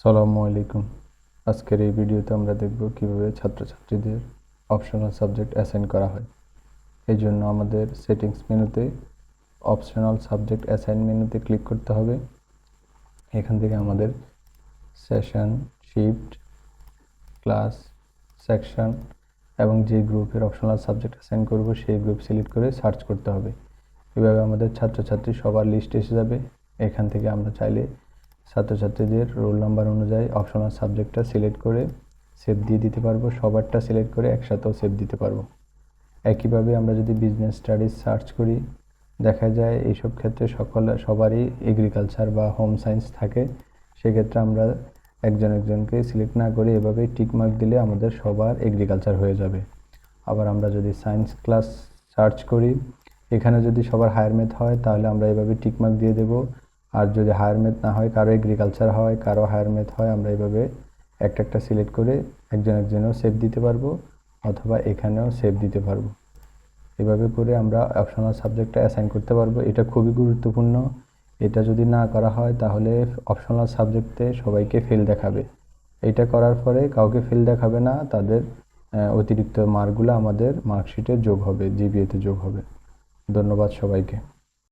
আসসালামু আলাইকুম। আজকের এই ভিডিওতে আমরা দেখব কিভাবে ছাত্রছাত্রীদের অপশনাল সাবজেক্ট অ্যাসাইন করা হয়। এই জন্য আমাদের সেটিংস মেনুতে অপশনাল সাবজেক্ট অ্যাসাইন মেনুতে ক্লিক করতে হবে। এখান থেকে আমাদের সেশন, শিফট, ক্লাস, সেকশন এবং যে গ্রুপের অপশনাল সাবজেক্ট অ্যাসাইন করব সেই গ্রুপ সিলেক্ট করে সার্চ করতে হবে। এভাবে আমাদের ছাত্রছাত্রী সবার লিস্ট এসে যাবে। এখান থেকে আমরা চাইলে ছাত্রছাত্রীদের রোল নাম্বার অনুযায়ী অপশনাল সাবজেক্টটা সিলেক্ট করে সেভ দিয়ে দিতে পারবো। সবারটা সিলেক্ট করে একসাথেও সেভ দিতে পারবো। একইভাবে আমরা যদি বিজনেস স্টাডিজ সার্চ করি, দেখা যায় এইসব ক্ষেত্রে সবারই এগ্রিকালচার বা হোম সায়েন্স থাকে। সেক্ষেত্রে আমরা একজনকে সিলেক্ট না করে এভাবে টিকমার্ক দিলে আমাদের সবার এগ্রিকালচার হয়ে যাবে। আবার আমরা যদি সায়েন্স ক্লাস সার্চ করি, এখানে যদি সবার হায়ার ম্যাথ হয় তাহলে আমরা এভাবে টিকমার্ক দিয়ে দেব। আর যদি হায়ার ম্যাথ না হয়, কারো এগ্রিকালচার হয়, কারো হায়ার ম্যাথ হয়, আমরা এভাবে একটা সিলেক্ট করে একজনেও সেভ দিতে পারবো অথবা এখানেও সেভ দিতে পারবো। এভাবে করে আমরা অপশনাল সাবজেক্টটা অ্যাসাইন করতে পারবো। এটা খুবই গুরুত্বপূর্ণ। এটা যদি না করা হয় তাহলে অপশনাল সাবজেক্টে সবাইকে ফেল দেখাবে। এটা করার পরে কাউকে ফেল দেখাবে না, তাদের অতিরিক্ত মার্কগুলো আমাদের মার্কশিটে যোগ হবে, জিপিএতে যোগ হবে। ধন্যবাদ সবাইকে।